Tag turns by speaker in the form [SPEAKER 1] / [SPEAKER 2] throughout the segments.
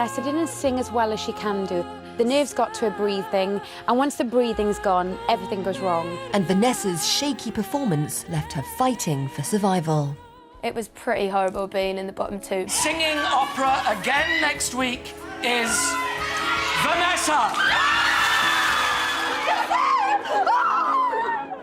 [SPEAKER 1] Vanessa didn't sing as well as she can do. The nerves got to her breathing, and once the breathing's gone, everything goes wrong.
[SPEAKER 2] And Vanessa's shaky performance left her fighting for survival.
[SPEAKER 3] It was pretty horrible being in the bottom two.
[SPEAKER 4] Singing opera again next week is Vanessa!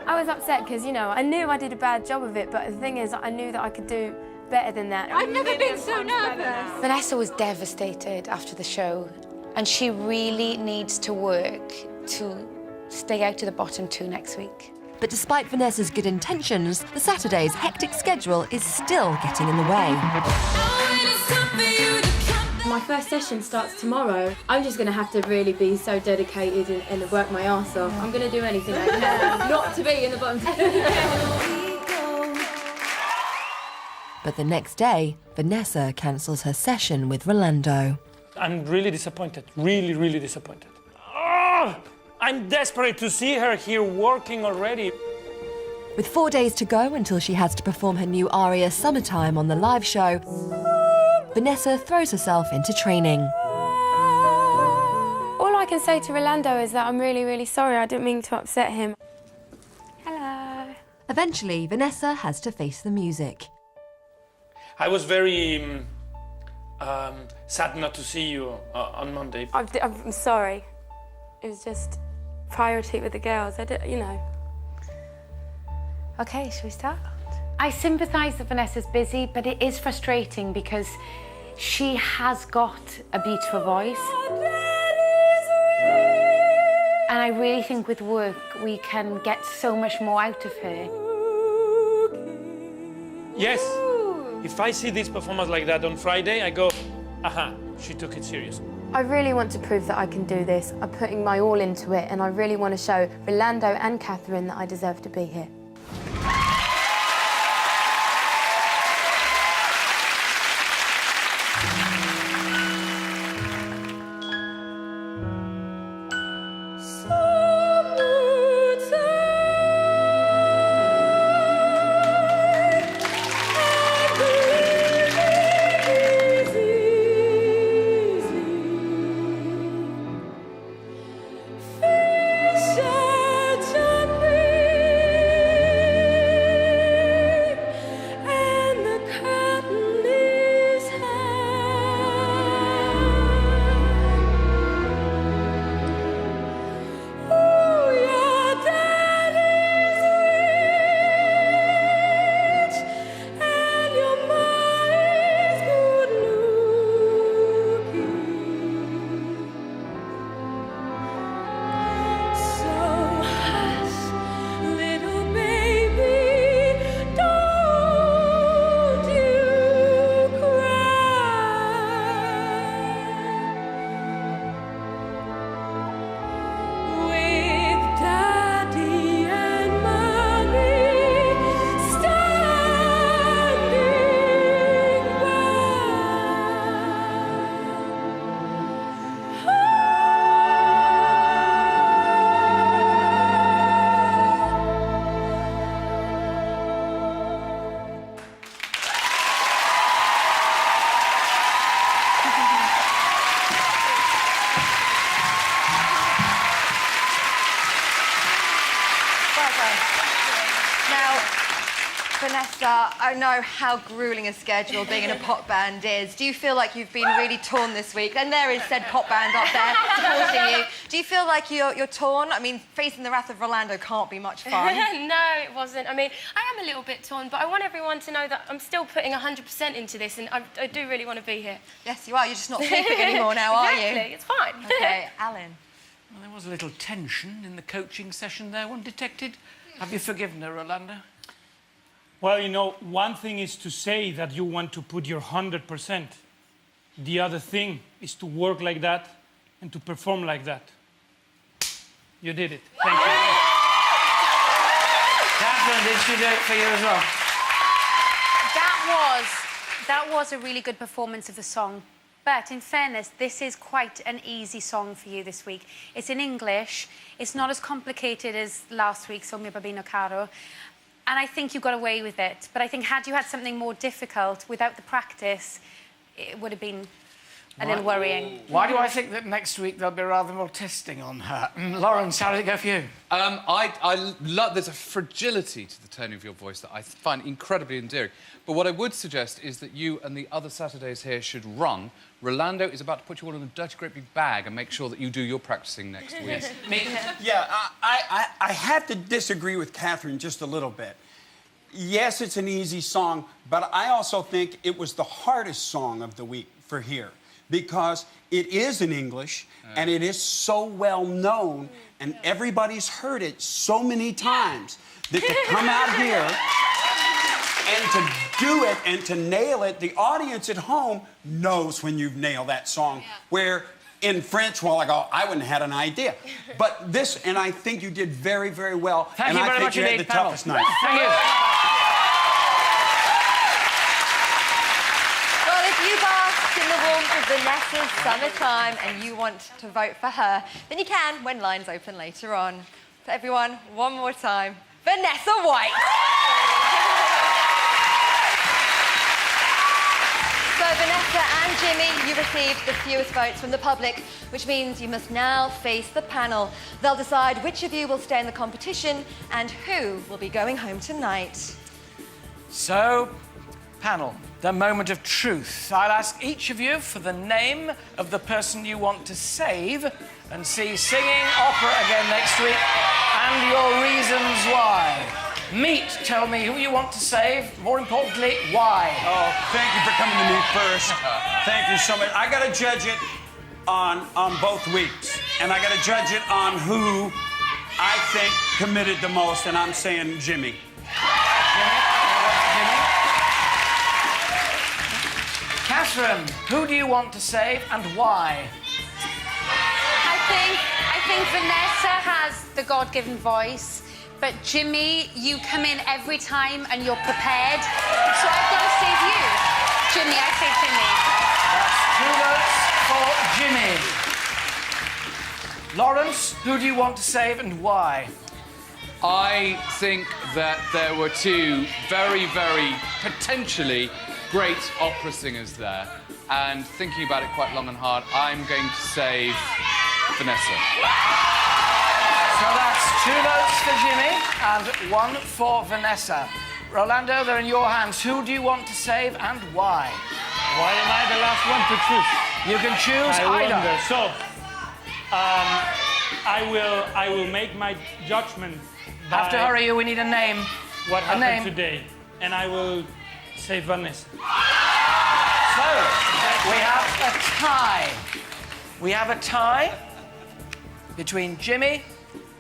[SPEAKER 3] I was upset because, you know, I knew I did a bad job of it, but the thing is, I knew that I could do better than that.
[SPEAKER 5] I've never been so nervous.
[SPEAKER 1] Vanessa was devastated after the show, and she really needs to work to stay out of the bottom two next week.
[SPEAKER 2] But despite Vanessa's good intentions, the Saturday's hectic schedule is still getting in the way.
[SPEAKER 3] My first session starts tomorrow. I'm just going to have to really be so dedicated and work my arse off. I'm going to do anything I can not to be in the bottom two.
[SPEAKER 2] But the next day, Vanessa cancels her session with Rolando.
[SPEAKER 4] I'm really disappointed, really, really disappointed. Oh, I'm desperate to see her here working already.
[SPEAKER 2] With 4 days to go until she has to perform her new aria Summertime on the live show, Vanessa throws herself into training.
[SPEAKER 3] All I can say to Rolando is that I'm really, really sorry. I didn't mean to upset him. Hello.
[SPEAKER 2] Eventually, Vanessa has to face the music.
[SPEAKER 4] I was very sad not to see you on Monday.
[SPEAKER 3] I'm sorry. It was just priority with the girls. I did, you know.
[SPEAKER 1] Okay, shall we start? I sympathise that Vanessa's busy, but it is frustrating because she has got a beautiful voice. And I really think with work, we can get so much more out of her.
[SPEAKER 4] Yes. If I see this performance like that on Friday, I go, aha, she took it serious.
[SPEAKER 3] I really want to prove that I can do this. I'm putting my all into it, and I really want to show Rolando and Catherine that I deserve to be here.
[SPEAKER 5] Vanessa, I know how gruelling a schedule being in a pop band is. Do you feel like you've been really torn this week? And there is said pop band up there supporting you. Do you feel like you're torn? I mean, facing the wrath of Rolando can't be much fun.
[SPEAKER 3] No, it wasn't. I mean, I am a little bit torn, but I want everyone to know that I'm still putting 100% into this, and I do really want to be here.
[SPEAKER 5] Yes, you are. You're just not sleeping anymore now, are you?
[SPEAKER 3] Exactly, it's fine.
[SPEAKER 5] OK, Alan.
[SPEAKER 6] Well, there was a little tension in the coaching session there, one detected. Have you forgiven her, Rolando?
[SPEAKER 4] Well, you know, one thing is to say that you want to put your 100%. The other thing is to work like that and to perform like that. You did it. Thank you.
[SPEAKER 6] Catherine, did she do it for you as well?
[SPEAKER 1] That was a really good performance of the song. But in fairness, this is quite an easy song for you this week. It's in English. It's not as complicated as last week's O Mio Babino Caro. And I think you got away with it. But I think had you had something more difficult without the practice, it would have been... a little worrying.
[SPEAKER 6] Why do I think that next week there'll be rather more testing on her? Lawrence, how did it go for you?
[SPEAKER 7] I love... There's a fragility to the tone of your voice that I find incredibly endearing. But what I would suggest is that you and the other Saturdays here should run. Rolando is about to put you all in a dirty, great big bag and make sure that you do your practicing next week.
[SPEAKER 8] Yeah, I have to disagree with Catherine just a little bit. Yes, it's an easy song, but I also think it was the hardest song of the week for here because it is in English and it is so well known and everybody's heard it so many times that to come out here and to do it and to nail it, the audience at home knows when you've nailed that song. Where in French, well, I go, I wouldn't have had an idea. But this, and I think you did very, very well.
[SPEAKER 6] Thank you very much
[SPEAKER 8] you
[SPEAKER 6] indeed,
[SPEAKER 8] had the toughest night.
[SPEAKER 6] Thank you.
[SPEAKER 5] Well, if you bask in the warmth of Vanessa's summertime and you want to vote for her, then you can when lines open later on. For everyone, one more time, Vanessa White. So, Vanessa and Jimmy, you received the fewest votes from the public, which means you must now face the panel. They'll decide which of you will stay in the competition and who will be going home tonight.
[SPEAKER 6] So, panel, the moment of truth. I'll ask each of you for the name of the person you want to save and see singing opera again next week and your reasons why. Meet, tell me who you want to save. More importantly, why?
[SPEAKER 8] Oh, thank you for coming to me first. Thank you so much. I got to judge it on both weeks. And I got to judge it on who I think committed the most, and I'm saying Jimmy.
[SPEAKER 6] Catherine, who do you want to save and why?
[SPEAKER 1] I think Vanessa has the God-given voice, but Jimmy, you come in every time and you're prepared, so I've got to save you. Jimmy, I say Jimmy.
[SPEAKER 6] That's 2 votes for Jimmy. Lawrence, who do you want to save and why?
[SPEAKER 7] I think that there were two very, very potentially great opera singers there. And thinking about it quite long and hard, I'm going to save Vanessa.
[SPEAKER 6] So that's 2 votes for Jimmy and 1 for Vanessa. Rolando, they're in your hands. Who do you want to save and why?
[SPEAKER 4] Why am I the last one to choose?
[SPEAKER 6] You can choose
[SPEAKER 4] I
[SPEAKER 6] either.
[SPEAKER 4] wonder. So, I will make my judgment by
[SPEAKER 6] Have to hurry you, we need a name.
[SPEAKER 4] what happened
[SPEAKER 6] name.
[SPEAKER 4] today, and I will say Vanessa.
[SPEAKER 6] So, we have a tie. We have a tie between Jimmy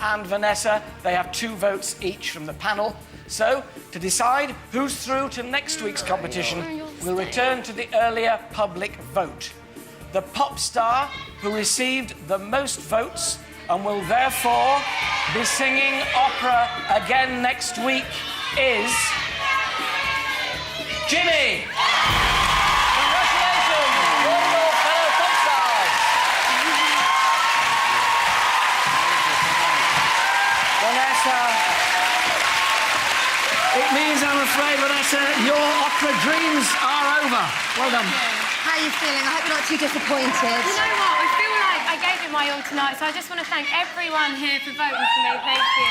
[SPEAKER 6] and Vanessa. They have 2 votes each from the panel. So, to decide who's through to next week's competition, we'll return to the earlier public vote. The pop star who received the most votes and will therefore be singing opera again next week is Jimmy! Congratulations, all your fellow pop stars! Vanessa, it means, I'm afraid, Vanessa, your opera dreams are over. Well done.
[SPEAKER 5] How are you feeling? I hope you're not too disappointed.
[SPEAKER 3] You know what? I feel like I gave it my all tonight, so I just want to thank everyone here for voting for me. Thank you.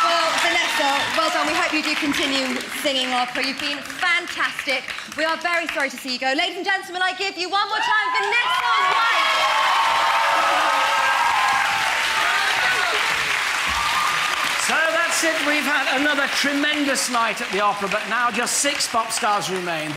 [SPEAKER 5] Well, Vanessa, well done. We hope you do continue singing opera. You've been fantastic. We are very sorry to see you go. Ladies and gentlemen, I give you one more time Vanessa White.
[SPEAKER 6] So that's it. We've had another tremendous night at the opera, but now just 6 pop stars remain.